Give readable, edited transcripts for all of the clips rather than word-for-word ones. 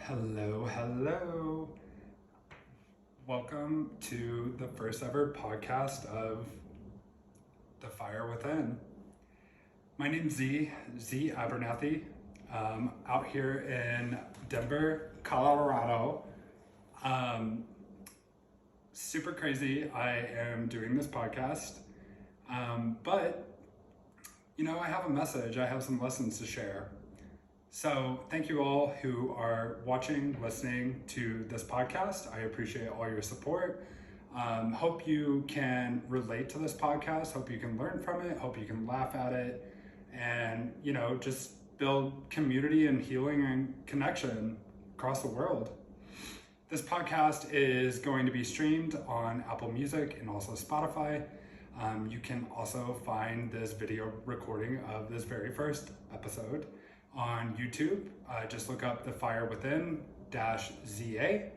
Hello, hello. Welcome to the first ever podcast of The Fire Within. My name's Z Abernathy. Out here in Denver, Colorado. Super crazy. I am doing this podcast. But, I have a message. I have some lessons to share. So thank you all who are watching, listening to this podcast. I appreciate all your support. Hope you can relate to this podcast. Hope you can learn from it. Hope you can laugh at it and, just build community and healing and connection across the world. This podcast is going to be streamed on Apple Music and also Spotify. You can also find this video recording of this very first episode on YouTube. Just look up The Fire Within -ZA.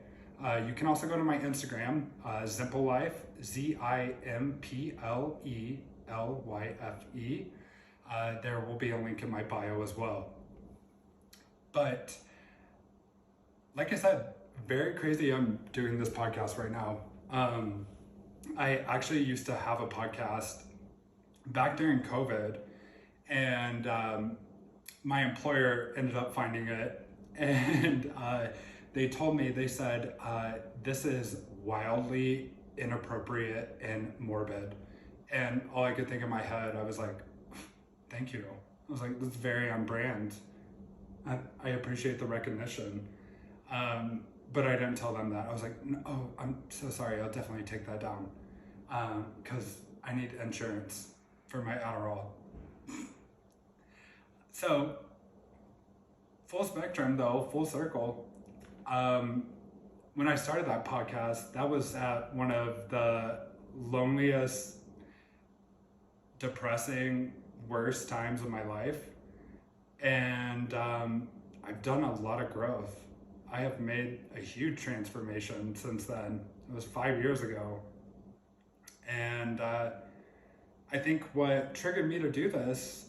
You can also go to my Instagram, Zimple Life, ZIMPLELYFE. There will be a link in my bio as well. But like I said, very crazy I'm doing this podcast right now. I actually used to have a podcast back during COVID, and my employer ended up finding it, and they said, this is wildly inappropriate and morbid. And all I could think in my head, I was like, thank you. I was like, this is very on brand. I appreciate the recognition. But I didn't tell them that. I was like, no, I'm so sorry. I'll definitely take that down. Because I need insurance for my Adderall. So, full spectrum though, full circle. When I started that podcast, that was at one of the loneliest, depressing, worst times of my life. And I've done a lot of growth. I have made a huge transformation since then. It was 5 years ago. And I think what triggered me to do this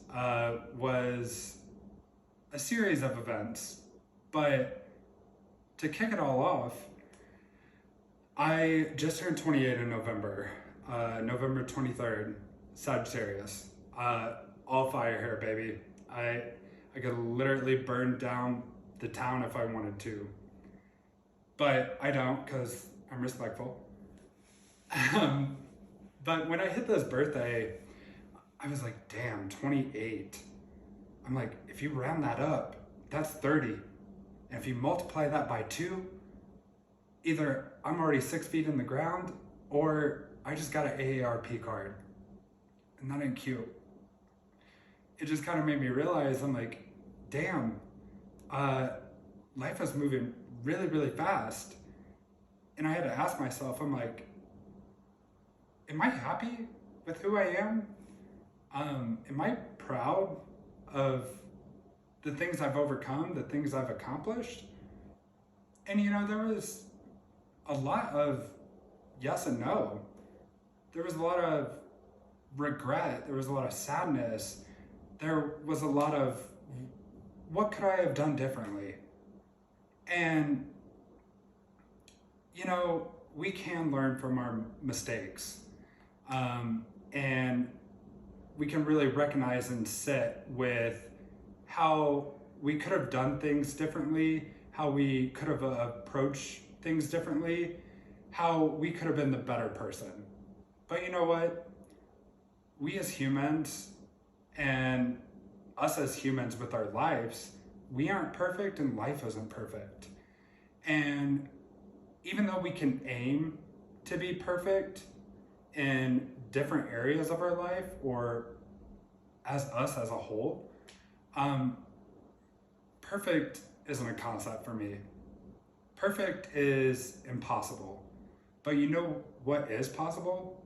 was a series of events. But to kick it all off, I just turned 28 in November, November 23rd, Sagittarius. All fire here, baby. I could literally burn down the town if I wanted to. But I don't, because I'm respectful. But when I hit this birthday, I was like, damn, 28. I'm like, if you round that up, that's 30. And if you multiply that by 2, either I'm already 6 feet in the ground, or I just got an AARP card. And that ain't cute. It just kind of made me realize, I'm like, damn, life is moving really, really fast. And I had to ask myself, I'm like, am I happy with who I am? Am I proud of the things I've overcome, the things I've accomplished? And there was a lot of yes and no. There was a lot of regret. There was a lot of sadness. There was a lot of, what could I have done differently? And, we can learn from our mistakes. And we can really recognize and sit with how we could have done things differently, how we could have approached things differently, how we could have been the better person. But you know what? We as humans, and us as humans with our lives, we aren't perfect and life isn't perfect. And even though we can aim to be perfect in different areas of our life, or as us as a whole, perfect isn't a concept for me. Perfect is impossible. But you know what is possible?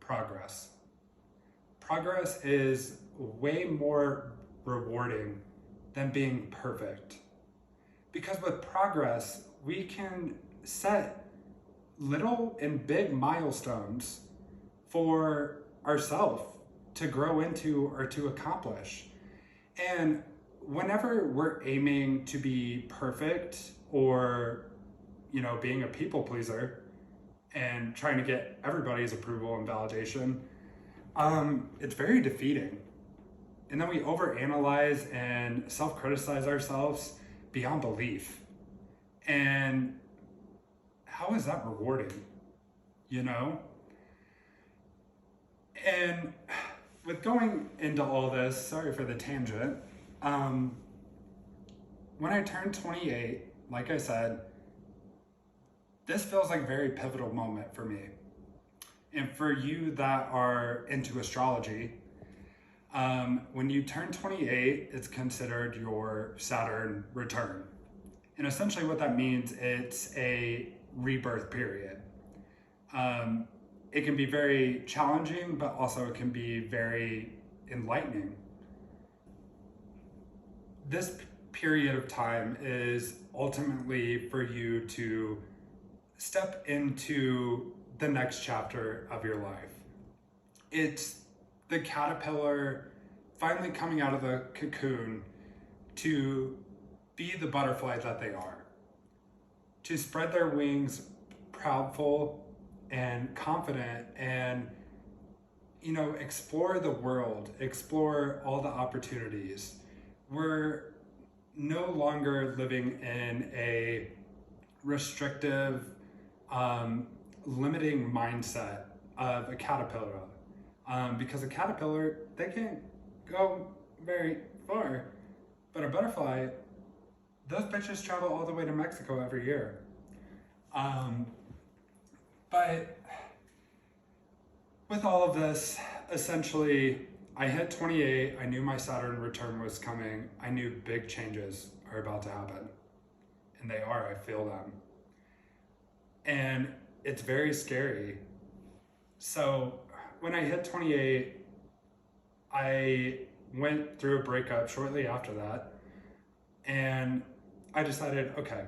Progress. Progress is way more rewarding than being perfect. Because with progress, we can set little and big milestones for ourselves to grow into or to accomplish. And whenever we're aiming to be perfect or, being a people pleaser and trying to get everybody's approval and validation, it's very defeating. And then we overanalyze and self-criticize ourselves beyond belief. And how is that rewarding? And with going into all this, sorry for the tangent, when I turned 28, like I said, this feels like a very pivotal moment for me. And for you that are into astrology, when you turn 28, it's considered your Saturn return. And essentially what that means, it's a rebirth period. It can be very challenging, but also it can be very enlightening. This period of time is ultimately for you to step into the next chapter of your life. It's the caterpillar finally coming out of the cocoon to be the butterfly that they are, to spread their wings proudful and confident and, explore the world, explore all the opportunities. We're no longer living in a restrictive, limiting mindset of a caterpillar. Because a caterpillar, they can't go very far, but a butterfly, those bitches travel all the way to Mexico every year. But with all of this, essentially, I hit 28, I knew my Saturn return was coming, I knew big changes are about to happen. And they are, I feel them. And it's very scary. So when I hit 28, I went through a breakup shortly after that. And I decided, okay,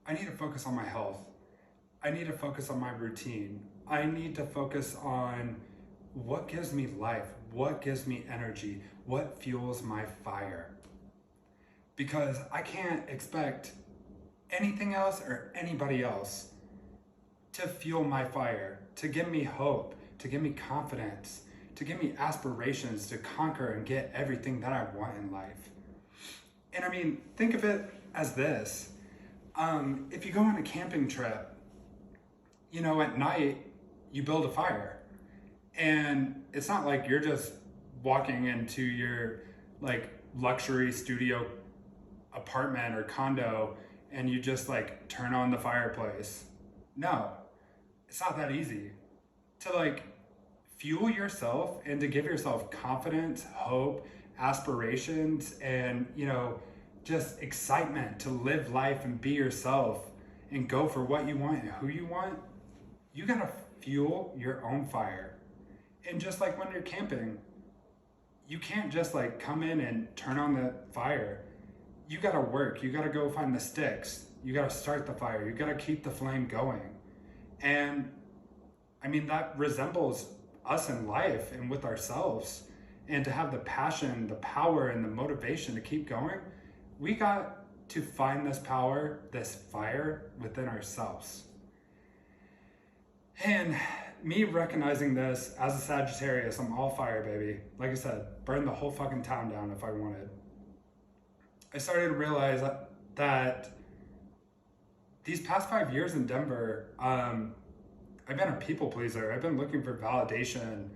I need to focus on my health. I need to focus on my routine. I need to focus on what gives me life, what gives me energy, what fuels my fire. Because I can't expect anything else or anybody else to fuel my fire, to give me hope, to give me confidence, to give me aspirations to conquer and get everything that I want in life. And I mean, think of it as this. If you go on a camping trip, at night, you build a fire. And it's not like you're just walking into your luxury studio apartment or condo and you just turn on the fireplace. No, it's not that easy. To fuel yourself and to give yourself confidence, hope, aspirations, and just excitement to live life and be yourself and go for what you want and who you want, you gotta fuel your own fire. And just like when you're camping, you can't just come in and turn on the fire. You gotta work, you gotta go find the sticks, you gotta start the fire, you gotta keep the flame going. And I mean, that resembles us in life and with ourselves. And to have the passion, the power, and the motivation to keep going, we got to find this power, this fire within ourselves. And me recognizing this as a Sagittarius, I'm all fire, baby. Like I said, burn the whole fucking town down if I wanted. I started to realize that these past 5 years in Denver, I've been a people pleaser. I've been looking for validation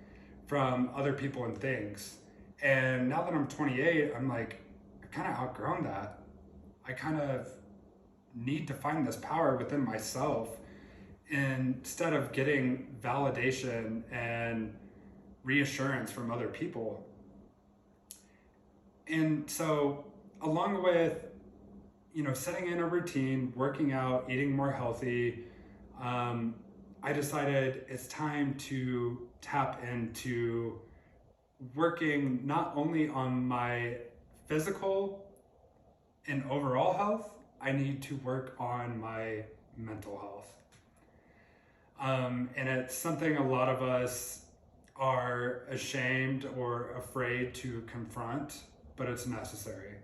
from other people and things. And now that I'm 28, I'm I've kind of outgrown that. I kind of need to find this power within myself instead of getting validation and reassurance from other people. And so along with, setting in a routine, working out, eating more healthy, I decided it's time to tap into working not only on my physical and overall health, I need to work on my mental health. And it's something a lot of us are ashamed or afraid to confront, but it's necessary.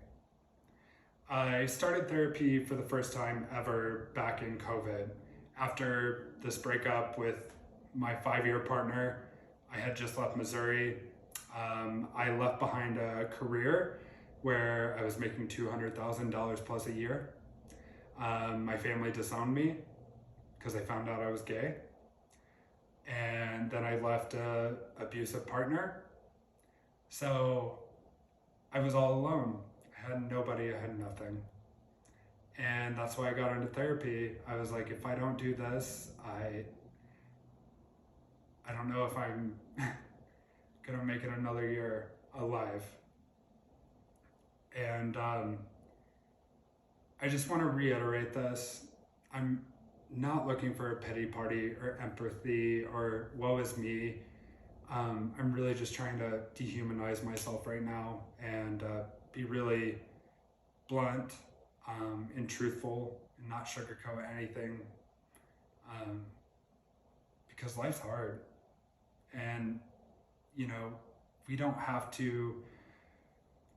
I started therapy for the first time ever back in COVID. After this breakup with my 5-year partner, I had just left Missouri. I left behind a career where I was making $200,000 plus a year. My family disowned me because they found out I was gay. And then I left an abusive partner. So I was all alone. I had nobody, I had nothing. And that's why I got into therapy. I was like, if I don't do this, I don't know if I'm gonna make it another year alive. And I just want to reiterate this. I'm not looking for a pity party or empathy or woe is me. I'm really just trying to dehumanize myself right now and be really blunt and truthful and not sugarcoat anything, because life's hard. And, you know, we don't have to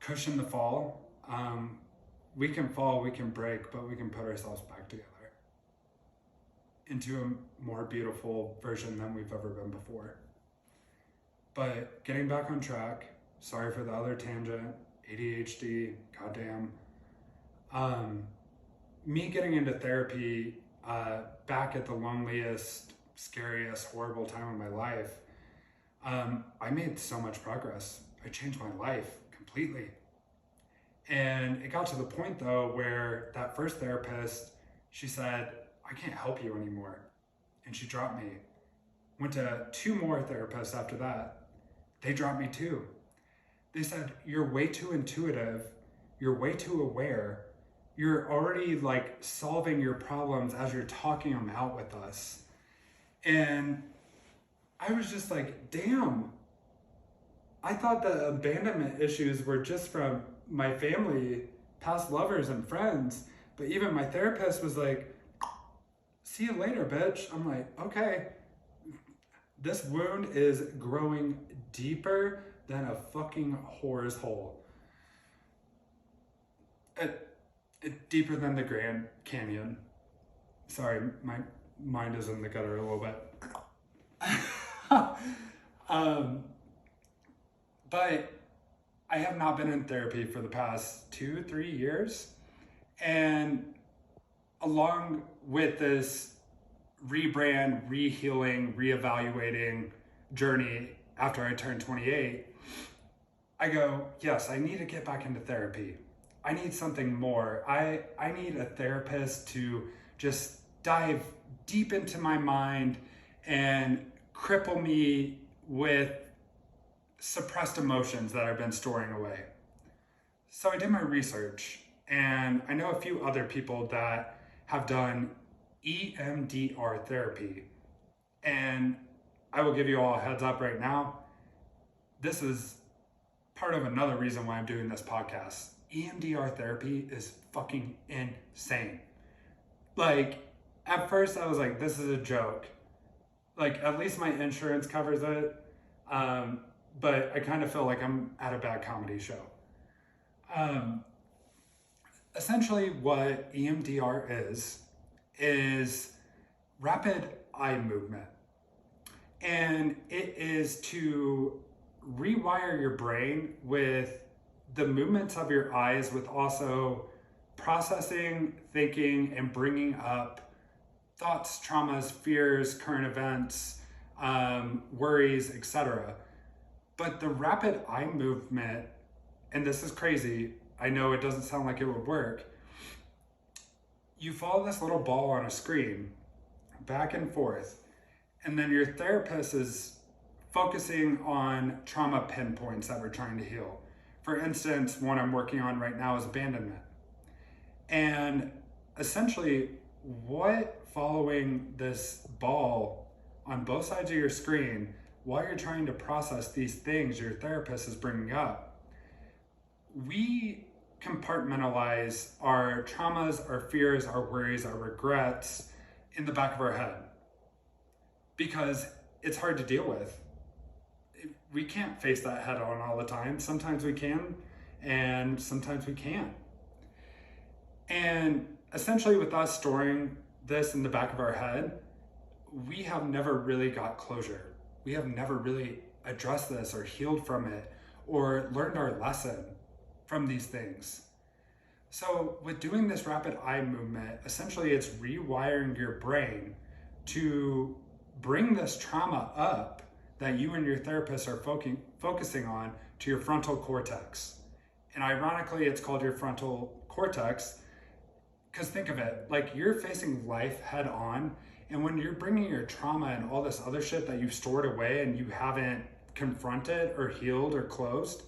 cushion the fall. We can fall, we can break, but we can put ourselves back together into a more beautiful version than we've ever been before. But getting back on track, sorry for the other tangent, ADHD, goddamn. Me getting into therapy back at the loneliest, scariest, horrible time of my life, I made so much progress. I changed my life completely. And it got to the point though where that first therapist, she said, I can't help you anymore. And she dropped me. Went to 2 more therapists after that. They dropped me too. They said, you're way too intuitive. You're way too aware. You're already like solving your problems as you're talking them out with us. And I was just like, damn. I thought the abandonment issues were just from my family, past lovers and friends. But even my therapist was like, see you later, bitch. I'm like, okay. This wound is growing deeper than a fucking whore's hole. Deeper than the Grand Canyon. Sorry, my mind is in the gutter a little bit. But I have not been in therapy for the past 2-3 years. And along with this rebrand, re-healing, reevaluating journey after I turned 28, I go, yes, I need to get back into therapy. I need something more. I need a therapist to just dive deep into my mind and cripple me with suppressed emotions that I've been storing away. So I did my research, and I know a few other people that have done EMDR therapy. And I will give you all a heads up right now. This is part of another reason why I'm doing this podcast. EMDR therapy is fucking insane. Like, at first I was like, this is a joke. Like, at least my insurance covers it. But I kind of feel like I'm at a bad comedy show. Essentially what EMDR is rapid eye movement. And it is to rewire your brain with the movements of your eyes, with also processing, thinking, and bringing up thoughts, traumas, fears, current events, worries, etc. But the rapid eye movement, and this is crazy, I know it doesn't sound like it would work. You follow this little ball on a screen, back and forth, and then your therapist is focusing on trauma pinpoints that we're trying to heal. For instance, one I'm working on right now is abandonment. And essentially, what following this ball on both sides of your screen, while you're trying to process these things your therapist is bringing up, we compartmentalize our traumas, our fears, our worries, our regrets in the back of our head because it's hard to deal with. We can't face that head on all the time. Sometimes we can, and sometimes we can't. And essentially, with us storing this in the back of our head, we have never really got closure. We have never really addressed this or healed from it or learned our lesson from these things. So with doing this rapid eye movement, essentially it's rewiring your brain to bring this trauma up that you and your therapist are focusing on to your frontal cortex. And ironically, it's called your frontal cortex because think of it, like you're facing life head on, and when you're bringing your trauma and all this other shit that you've stored away and you haven't confronted or healed or closed,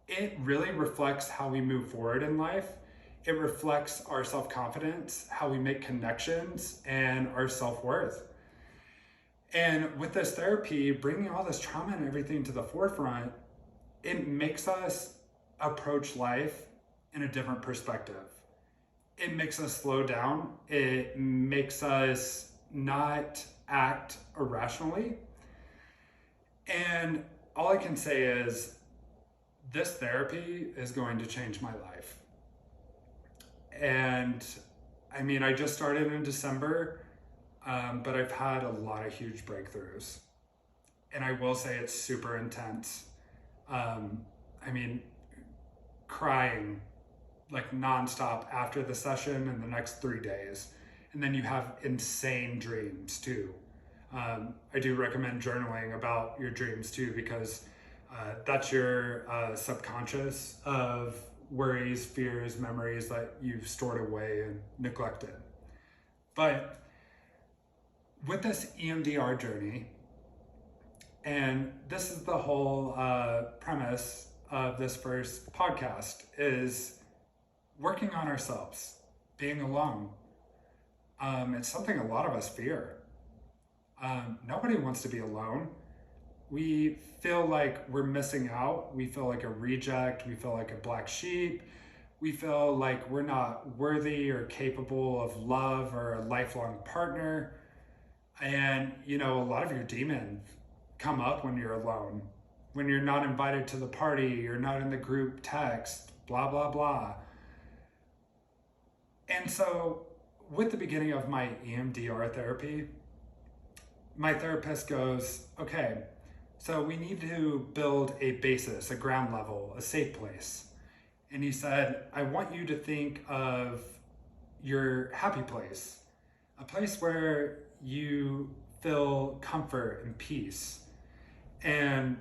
it really reflects how we move forward in life. It reflects our self-confidence, how we make connections, and our self-worth. And with this therapy, bringing all this trauma and everything to the forefront, it makes us approach life in a different perspective. It makes us slow down. It makes us not act irrationally. And all I can say is this therapy is going to change my life. And I mean, I just started in December, but I've had a lot of huge breakthroughs. And I will say it's super intense. I mean, crying like nonstop after the session in the next 3 days. And then you have insane dreams too. I do recommend journaling about your dreams too, because that's your subconscious of worries, fears, memories that you've stored away and neglected. But with this EMDR journey, and this is the whole premise of this first podcast, is working on ourselves, being alone. It's something a lot of us fear. Nobody wants to be alone. We feel like we're missing out. We feel like a reject. We feel like a black sheep. We feel like we're not worthy or capable of love or a lifelong partner. And, you know, a lot of your demons come up when you're alone, when you're not invited to the party, you're not in the group text, blah, blah, blah. And so with the beginning of my EMDR therapy, my therapist goes, okay, so we need to build a basis, a ground level, a safe place. And he said, I want you to think of your happy place, a place where you feel comfort and peace. And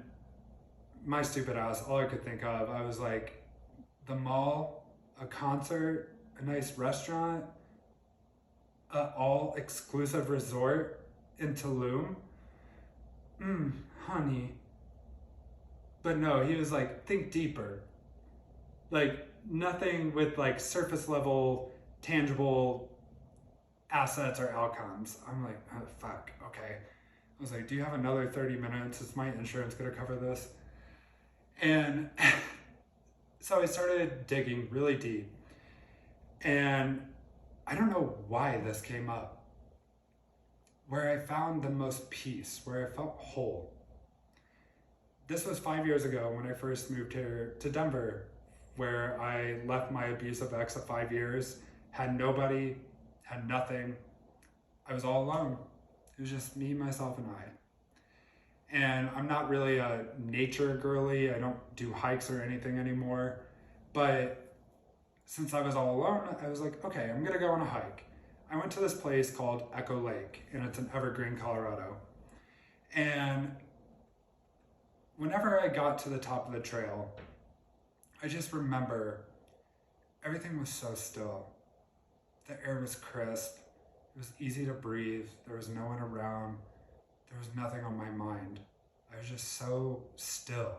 my stupid ass, all I could think of, I was like, the mall, a concert, a nice restaurant, an all-exclusive resort in Tulum. Honey. But no, he was like, think deeper. Like nothing with like surface level, tangible assets or outcomes. I'm like, oh, fuck, okay. I was like, do you have another 30 minutes? Is my insurance gonna cover this? And so I started digging really deep. And I don't know why this came up, where I found the most peace, where I felt whole. This was 5 years ago when I first moved here to Denver, where I left my abusive ex of 5 years, had nobody, had nothing. I was all alone. It was just me, myself, and I. And I'm not really a nature girly. I don't do hikes or anything anymore. But since I was all alone, I was like, okay, I'm gonna go on a hike. I went to this place called Echo Lake, and it's in Evergreen, Colorado. And whenever I got to the top of the trail, I just remember everything was so still. The air was crisp. It was easy to breathe. There was no one around. There was nothing on my mind. I was just so still.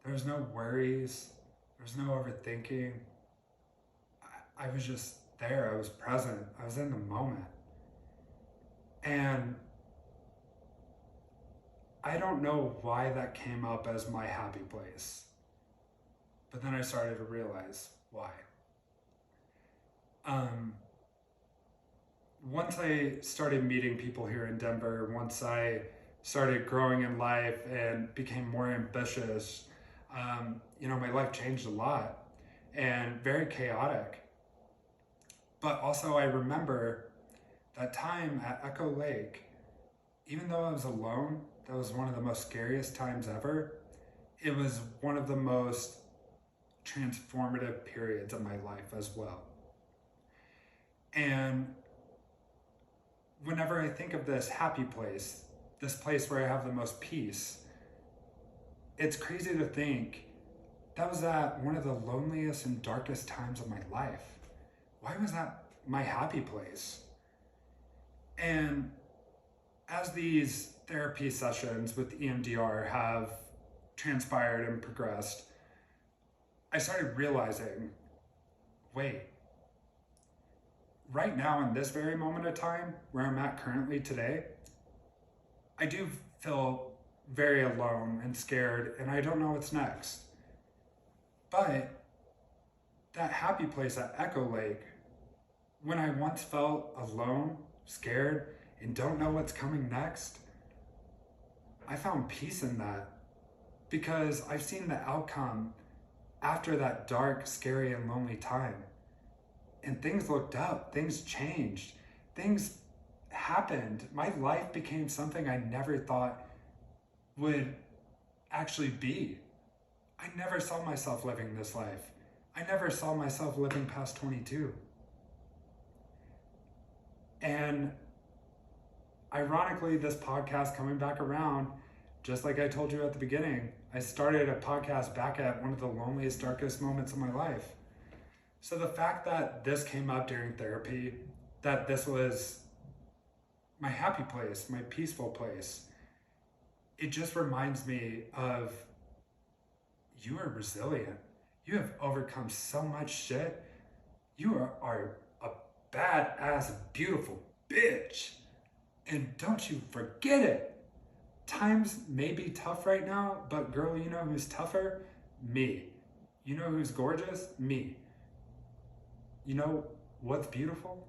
There was no worries. There was no overthinking. I was just there. I was present. I was in the moment. And I don't know why that came up as my happy place. But then I started to realize why. Once I started meeting people here in Denver, once I started growing in life and became more ambitious, My life changed a lot and very chaotic. But also, I remember that time at Echo Lake, even though I was alone, that was one of the most scariest times ever. It was one of the most transformative periods of my life as well. And whenever I think of this happy place, this place where I have the most peace, it's crazy to think that was at one of the loneliest and darkest times of my life. Why was that my happy place? And as these therapy sessions with EMDR have transpired and progressed, I started realizing, wait, right now in this very moment of time where I'm at currently today, I do feel very alone and scared, and I don't know what's next. But that happy place at Echo Lake, when I once felt alone, scared, and don't know what's coming next, I found peace in that because I've seen the outcome after that dark, scary, and lonely time. And things looked up, things changed, things happened. My life became something I never thought would actually be. I never saw myself living this life. I never saw myself living past 22. And ironically, this podcast coming back around, just like I told you at the beginning, I started a podcast back at one of the loneliest, darkest moments of my life. So the fact that this came up during therapy, that this was my happy place, my peaceful place, it just reminds me of you are resilient. You have overcome so much shit. You are a badass, beautiful bitch. And don't you forget it. Times may be tough right now, but girl, you know who's tougher? Me. You know who's gorgeous? Me. You know what's beautiful?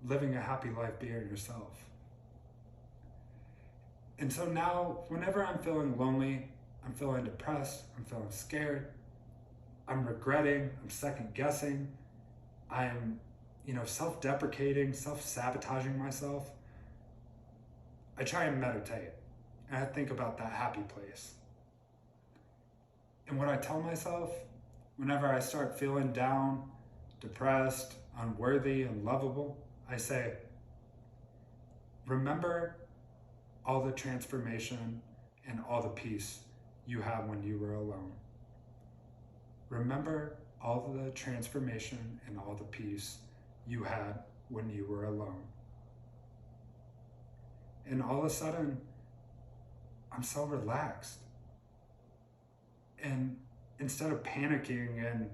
Living a happy life being yourself. And so now, whenever I'm feeling lonely, I'm feeling depressed, I'm feeling scared, I'm regretting, I'm second guessing, I'm, self-deprecating, self-sabotaging myself, I try and meditate, and I think about that happy place. And what I tell myself, whenever I start feeling down, depressed, unworthy, and lovable, I say, remember all the transformation and all the peace you had when you were alone. Remember all the transformation and all the peace you had when you were alone. And all of a sudden, I'm so relaxed. And instead of panicking and,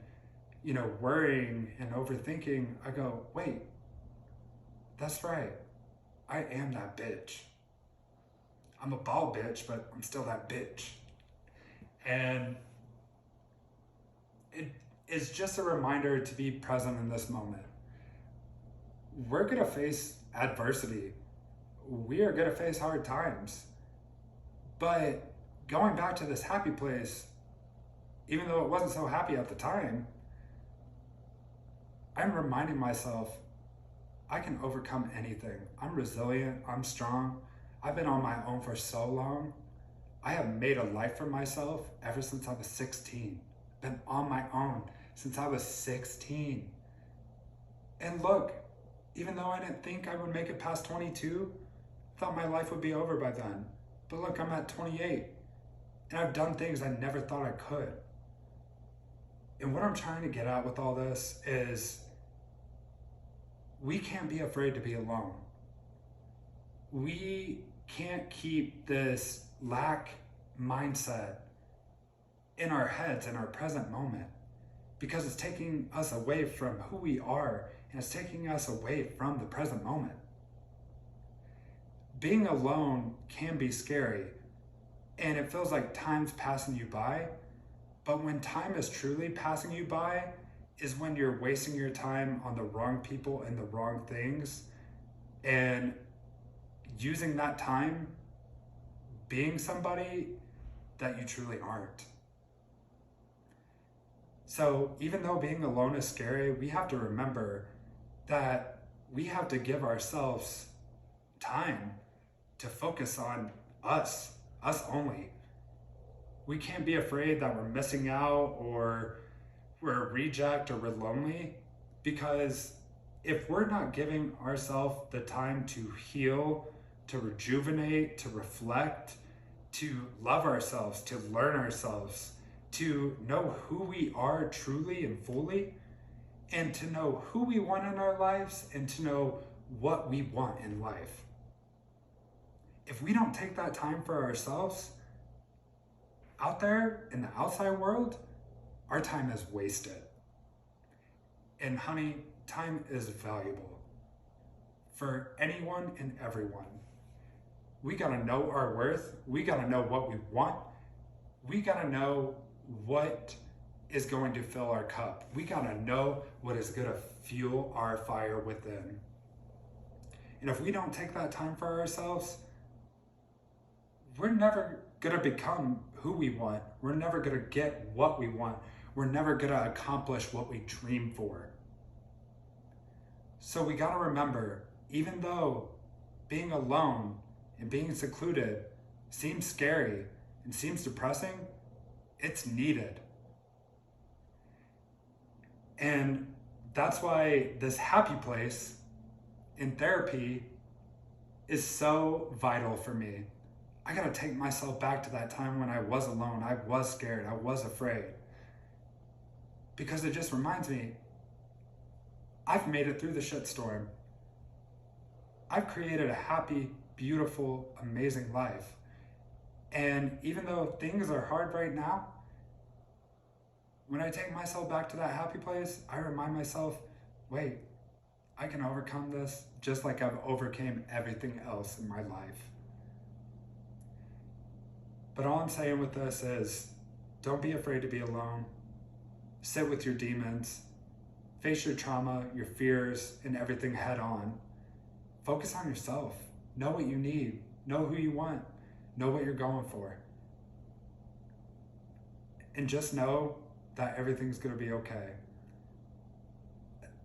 worrying and overthinking, I go, wait, that's right. I am that bitch. I'm a bald bitch, but I'm still that bitch. And it is just a reminder to be present in this moment. We're gonna face adversity. We are gonna face hard times. But going back to this happy place, even though it wasn't so happy at the time, I'm reminding myself I can overcome anything. I'm resilient, I'm strong. I've been on my own for so long. I have made a life for myself ever since I was 16. Been on my own since I was 16. And look, even though I didn't think I would make it past 22, I thought my life would be over by then. But look, I'm at 28, and I've done things I never thought I could. And what I'm trying to get at with all this is we can't be afraid to be alone. We can't keep this lack mindset in our heads in our present moment because it's taking us away from who we are and it's taking us away from the present moment. Being alone can be scary and it feels like time's passing you by, but when time is truly passing you by is when you're wasting your time on the wrong people and the wrong things and using that time being somebody that you truly aren't. So even though being alone is scary, we have to remember that we have to give ourselves time to focus on us only. We can't be afraid that we're missing out or we're a reject or we're lonely, because if we're not giving ourselves the time to heal, to rejuvenate, to reflect, to love ourselves, to learn ourselves, to know who we are truly and fully, and to know who we want in our lives and to know what we want in life. If we don't take that time for ourselves, out there in the outside world, our time is wasted. And honey, time is valuable for anyone and everyone. We gotta know our worth. We gotta know what we want. We gotta know what is going to fill our cup. We gotta know what is gonna fuel our fire within. And if we don't take that time for ourselves, we're never gonna become who we want. We're never gonna get what we want. We're never gonna accomplish what we dream for. So we gotta remember, even though being alone and being secluded seems scary and seems depressing, it's needed. And that's why this happy place in therapy is so vital for me. I gotta take myself back to that time when I was alone, I was scared, I was afraid. Because it just reminds me, I've made it through the shitstorm. I've created a happy, beautiful, amazing life. And even though things are hard right now, when I take myself back to that happy place, I remind myself, wait, I can overcome this just like I've overcame everything else in my life. But all I'm saying with this is, don't be afraid to be alone. Sit with your demons. Face your trauma, your fears, and everything head on. Focus on yourself. Know what you need. Know who you want. Know what you're going for. And just know that everything's going to be okay.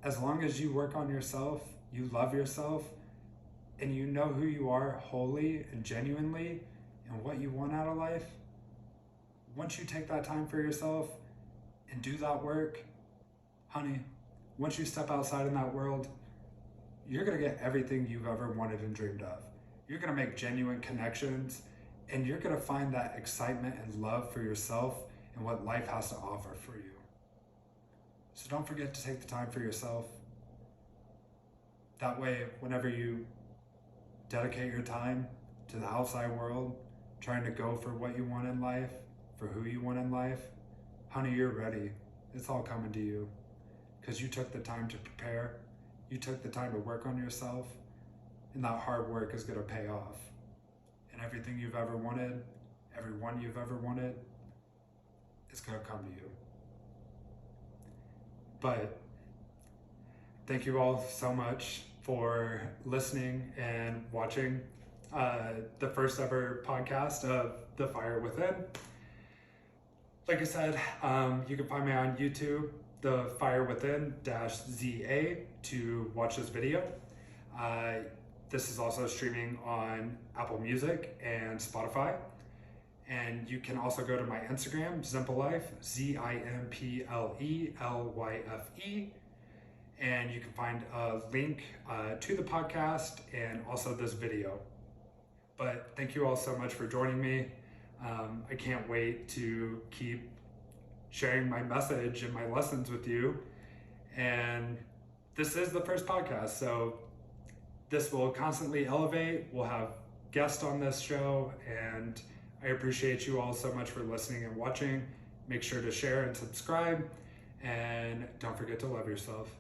As long as you work on yourself, you love yourself, and you know who you are wholly and genuinely and what you want out of life, once you take that time for yourself and do that work, honey, once you step outside in that world, you're going to get everything you've ever wanted and dreamed of. You're going to make genuine connections, and you're going to find that excitement and love for yourself and what life has to offer for you. So don't forget to take the time for yourself. That way, whenever you dedicate your time to the outside world, trying to go for what you want in life, for who you want in life, honey, you're ready. It's all coming to you because you took the time to prepare. You took the time to work on yourself, and that hard work is going to pay off. And everything you've ever wanted, everyone you've ever wanted, is going to come to you. But thank you all so much for listening and watching the first ever podcast of The Fire Within. Like I said, you can find me on YouTube, The Fire Within -ZA, to watch this video. This is also streaming on Apple Music and Spotify. And you can also go to my Instagram, Zimplelyfe, ZIMPLELYFE. And you can find a link to the podcast and also this video. But thank you all so much for joining me. I can't wait to keep sharing my message and my lessons with you. And this is the first podcast, so this will constantly elevate. We'll have guests on this show, and I appreciate you all so much for listening and watching. Make sure to share and subscribe, and don't forget to love yourself.